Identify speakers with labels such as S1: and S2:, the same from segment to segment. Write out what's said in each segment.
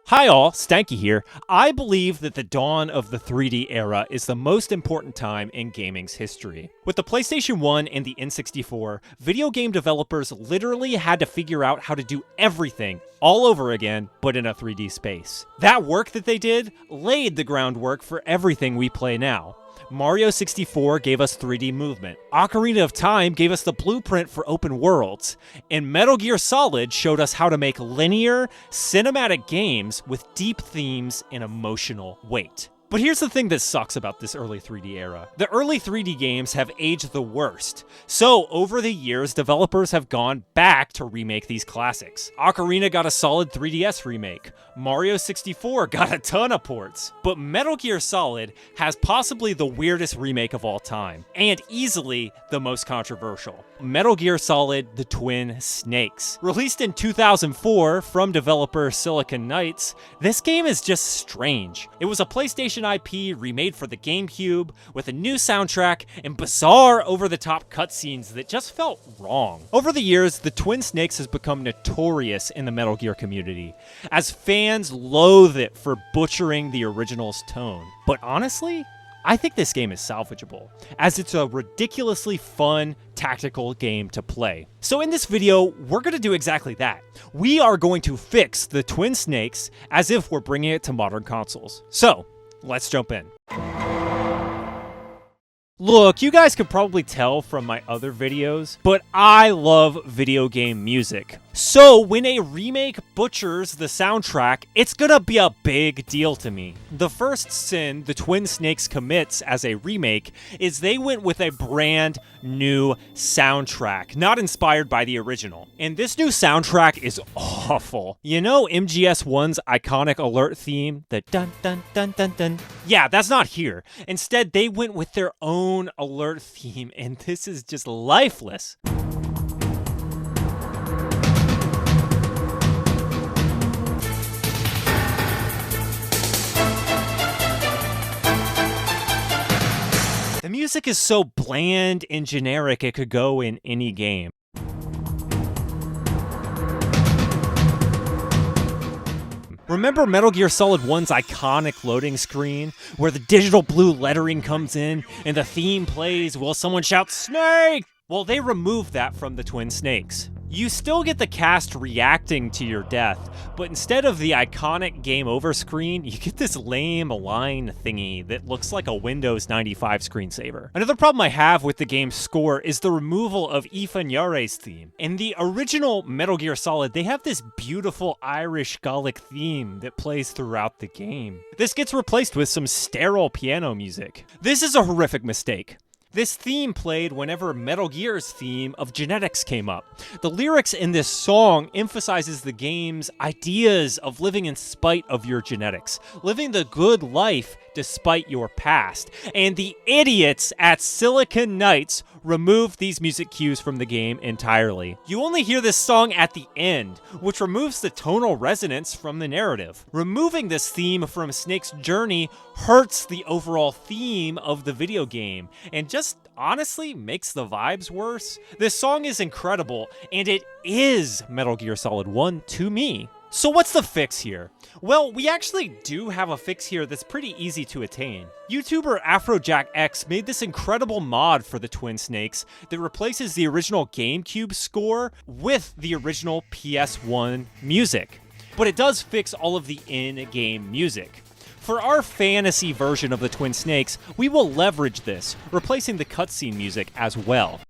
S1: Hi all, Stanky here. I believe that the dawn of the 3D era is the most important time in gaming's history. With the PlayStation 1 and the N64, video game developers literally had to figure out how to do everything all over again, but in a 3D space. That work that they did laid the groundwork for everything we play now. Mario 64 gave us 3D movement, Ocarina of Time gave us the blueprint for open worlds, and Metal Gear Solid showed us how to make linear, cinematic games with deep themes and emotional weight. But here's the thing that sucks about this early 3D era. The early 3D games have aged the worst. So, over the years, developers have gone back to remake these classics. Ocarina got a solid 3DS remake. Mario 64 got a ton of ports. But Metal Gear Solid has possibly the weirdest remake of all time, and easily the most controversial. Metal Gear Solid: The Twin Snakes. Released in 2004 from developer Silicon Knights, this game is just strange. It was a PlayStation IP remade for the GameCube with a new soundtrack and bizarre over-the-top cutscenes that just felt wrong. Over the years, The Twin Snakes has become notorious in the Metal Gear community, as fans loathe it for butchering the original's tone. But honestly, I think this game is salvageable, as it's a ridiculously fun, tactical game to play. So in this video, we're going to do exactly that. We are going to fix the Twin Snakes as if we're bringing it to modern consoles. So, let's jump in. Look, you guys could probably tell from my other videos, but I love video game music. So when a remake butchers the soundtrack, it's gonna be a big deal to me. The first sin the Twin Snakes commits as a remake is they went with a brand new soundtrack, not inspired by the original. And this new soundtrack is awful. You know MGS1's iconic alert theme, the dun dun dun dun dun? Yeah, that's not here. Instead, they went with their own alert theme, and this is just lifeless. The music is so bland and generic it could go in any game. Remember Metal Gear Solid 1's iconic loading screen, where the digital blue lettering comes in and the theme plays while someone shouts, "Snake!" Well, they removed that from the Twin Snakes. You still get the cast reacting to your death, but instead of the iconic game over screen, you get this lame line thingy that looks like a Windows 95 screensaver. Another problem I have with the game's score is the removal of Ethan Yare's theme. In the original Metal Gear Solid, they have this beautiful Irish Gaelic theme that plays throughout the game. This gets replaced with some sterile piano music. This is a horrific mistake. This theme played whenever Metal Gear's theme of genetics came up. The lyrics in this song emphasizes the game's ideas of living in spite of your genetics, living the good life despite your past. And the idiots at Silicon Knights removed these music cues from the game entirely. You only hear this song at the end, which removes the tonal resonance from the narrative. Removing this theme from Snake's journey hurts the overall theme of the video game, and just honestly makes the vibes worse. This song is incredible, and it is Metal Gear Solid 1 to me. So what's the fix here? Well, we actually do have a fix here that's pretty easy to attain. YouTuber AfrojackX made this incredible mod for the Twin Snakes that replaces the original GameCube score with the original PS1 music. But it does fix all of the in-game music. For our fantasy version of the Twin Snakes, we will leverage this, replacing the cutscene music as well.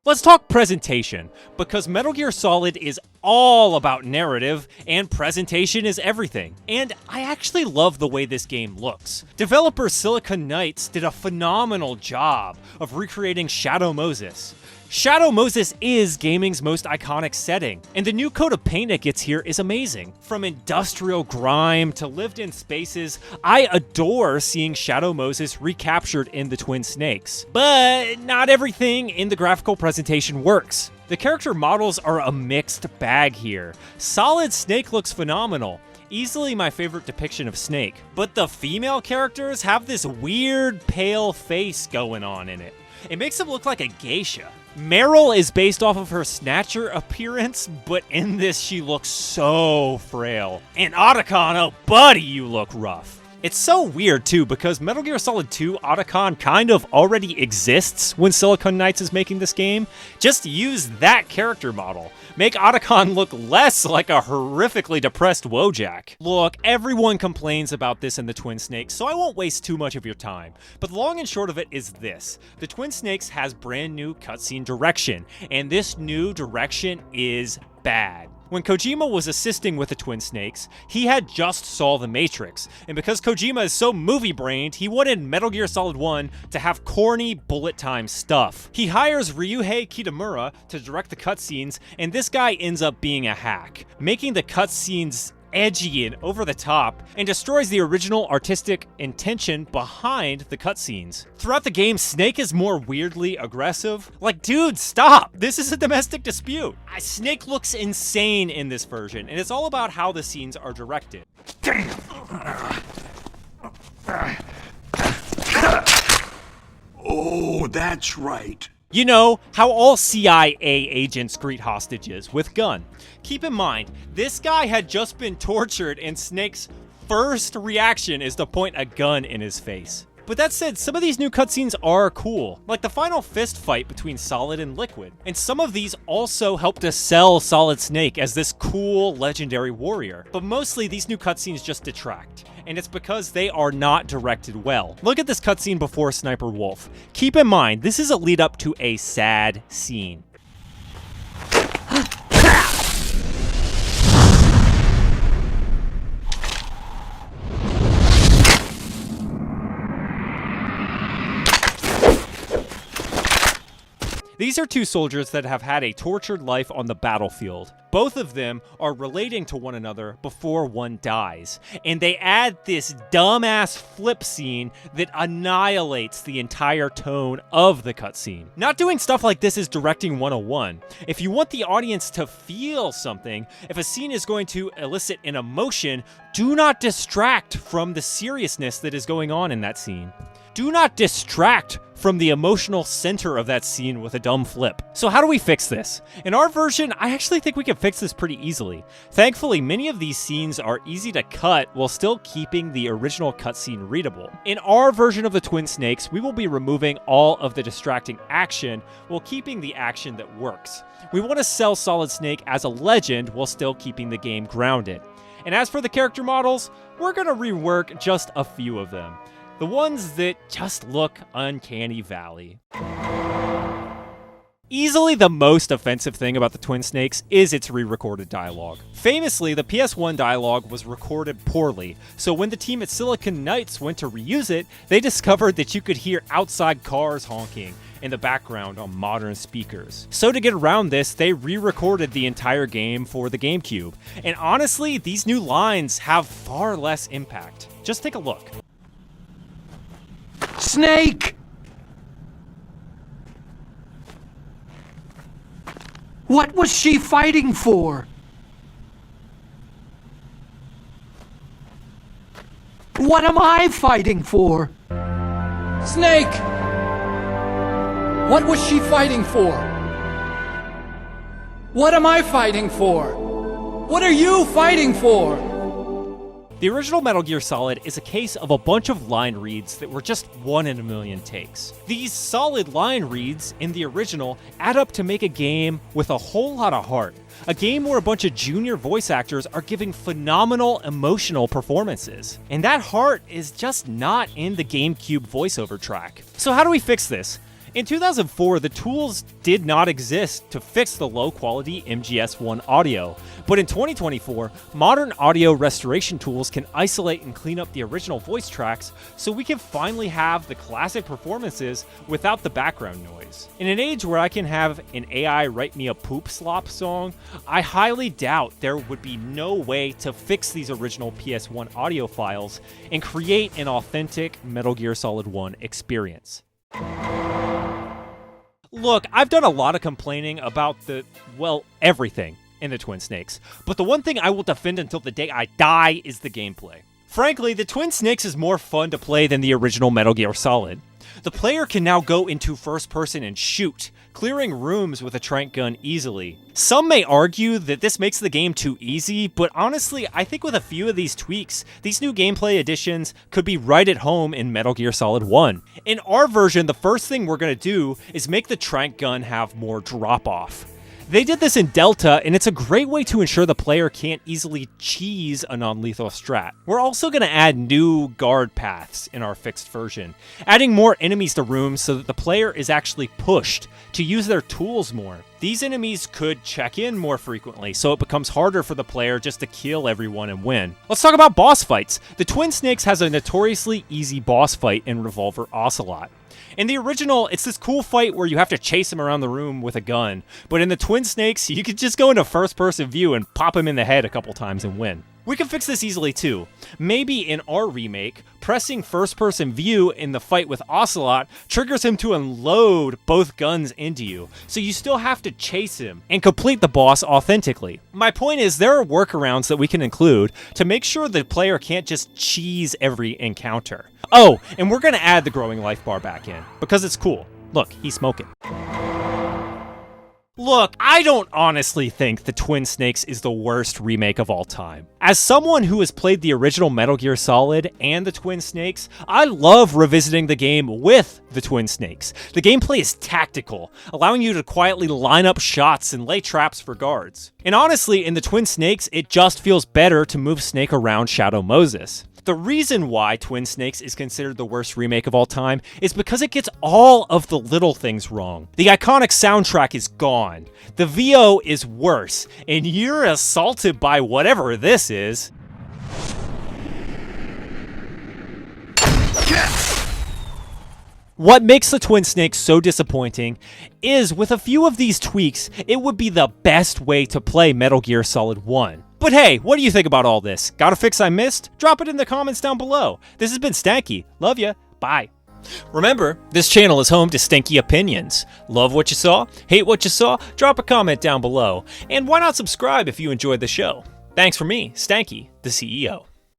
S1: Let's talk presentation, because Metal Gear Solid is all about narrative, and presentation is everything. And I actually love the way this game looks. Developer Silicon Knights did a phenomenal job of recreating Shadow Moses. Shadow Moses is gaming's most iconic setting, and the new coat of paint it gets here is amazing. From industrial grime to lived-in spaces, I adore seeing Shadow Moses recaptured in the Twin Snakes. But not everything in the graphical presentation works. The character models are a mixed bag here. Solid Snake looks phenomenal. Easily my favorite depiction of Snake. But the female characters have this weird pale face going on in it. It makes them look like a geisha. Meryl is based off of her Snatcher appearance, but in this she looks so frail. And Otacon, oh buddy, you look rough. It's so weird too, because Metal Gear Solid 2 Otacon kind of already exists when Silicon Knights is making this game. Just use that character model. Make Otacon look less like a horrifically depressed Wojak. Look, everyone complains about this in the Twin Snakes, so I won't waste too much of your time. But the long and short of it is this. The Twin Snakes has brand new cutscene direction, and this new direction is bad. When Kojima was assisting with the Twin Snakes, he had just saw The Matrix, and because Kojima is so movie-brained, he wanted Metal Gear Solid 1 to have corny bullet time stuff. He hires Ryuhei Kitamura to direct the cutscenes, and this guy ends up being a hack, making the cutscenes edgy and over the top, and destroys the original artistic intention behind the cutscenes. Throughout the game, Snake is more weirdly aggressive. Like, dude, stop! This is a domestic dispute. Snake looks insane in this version, and it's all about how the scenes are directed.
S2: Damn! Oh, that's right.
S1: You know, how all CIA agents greet hostages, with gun. Keep in mind, this guy had just been tortured and Snake's first reaction is to point a gun in his face. But that said, some of these new cutscenes are cool, like the final fist fight between Solid and Liquid. And some of these also help to sell Solid Snake as this cool, legendary warrior. But mostly these new cutscenes just detract. And it's because they are not directed well. Look at this cutscene before Sniper Wolf. Keep in mind, this is a lead up to a sad scene. These are two soldiers that have had a tortured life on the battlefield. Both of them are relating to one another before one dies. And they add this dumbass flip scene that annihilates the entire tone of the cutscene. Not doing stuff like this is directing 101. If you want the audience to feel something, if a scene is going to elicit an emotion, do not distract from the seriousness that is going on in that scene. Do not distract from the emotional center of that scene with a dumb flip. So how do we fix this? In our version, I actually think we can fix this pretty easily. Thankfully, many of these scenes are easy to cut while still keeping the original cutscene readable. In our version of the Twin Snakes, we will be removing all of the distracting action while keeping the action that works. We want to sell Solid Snake as a legend while still keeping the game grounded. And as for the character models, we're going to rework just a few of them. The ones that just look uncanny valley. Easily the most offensive thing about the Twin Snakes is its re-recorded dialogue. Famously, the PS1 dialogue was recorded poorly, so when the team at Silicon Knights went to reuse it, they discovered that you could hear outside cars honking in the background on modern speakers. So to get around this, they re-recorded the entire game for the GameCube. And honestly, these new lines have far less impact. Just take a look.
S2: Snake! What was she fighting for? What am I fighting for? Snake! What was she fighting for? What am I fighting for? What are you fighting for?
S1: The original Metal Gear Solid is a case of a bunch of line reads that were just 1 in a million takes. These solid line reads in the original add up to make a game with a whole lot of heart. A game where a bunch of junior voice actors are giving phenomenal emotional performances. And that heart is just not in the GameCube voiceover track. So how do we fix this? In 2004, the tools did not exist to fix the low-quality MGS1 audio, but in 2024, modern audio restoration tools can isolate and clean up the original voice tracks so we can finally have the classic performances without the background noise. In an age where I can have an AI write me a poop slop song, I highly doubt there would be no way to fix these original PS1 audio files and create an authentic Metal Gear Solid 1 experience. Look, I've done a lot of complaining about everything in the Twin Snakes, but the one thing I will defend until the day I die is the gameplay. Frankly, the Twin Snakes is more fun to play than the original Metal Gear Solid. The player can now go into first person and shoot, clearing rooms with a trank gun easily. Some may argue that this makes the game too easy, but honestly, I think with a few of these tweaks, these new gameplay additions could be right at home in Metal Gear Solid 1. In our version, the first thing we're going to do is make the trank gun have more drop-off. They did this in Delta, and it's a great way to ensure the player can't easily cheese a non-lethal strat. We're also going to add new guard paths in our fixed version, adding more enemies to rooms so that the player is actually pushed to use their tools more. These enemies could check in more frequently, so it becomes harder for the player just to kill everyone and win. Let's talk about boss fights. The Twin Snakes has a notoriously easy boss fight in Revolver Ocelot. In the original, it's this cool fight where you have to chase him around the room with a gun, but in the Twin Snakes, you could just go into first-person view and pop him in the head a couple times and win. We can fix this easily too. Maybe in our remake, pressing first-person view in the fight with Ocelot triggers him to unload both guns into you, so you still have to chase him and complete the boss authentically. My point is, there are workarounds that we can include to make sure the player can't just cheese every encounter. Oh, and we're gonna add the growing life bar back in, because it's cool. Look, he's smoking. Look, I don't honestly think the Twin Snakes is the worst remake of all time. As someone who has played the original Metal Gear Solid and the Twin Snakes, I love revisiting the game with the Twin Snakes. The gameplay is tactical, allowing you to quietly line up shots and lay traps for guards. And honestly, in the Twin Snakes, it just feels better to move Snake around Shadow Moses. The reason why Twin Snakes is considered the worst remake of all time is because it gets all of the little things wrong. The iconic soundtrack is gone, the VO is worse, and you're assaulted by whatever this is. What makes the Twin Snakes so disappointing is, with a few of these tweaks, it would be the best way to play Metal Gear Solid 1. But hey, what do you think about all this? Got a fix I missed? Drop it in the comments down below. This has been Stanky. Love ya. Bye. Remember, this channel is home to stinky opinions. Love what you saw? Hate what you saw? Drop a comment down below. And why not subscribe if you enjoyed the show? Thanks for me, Stanky, the CEO.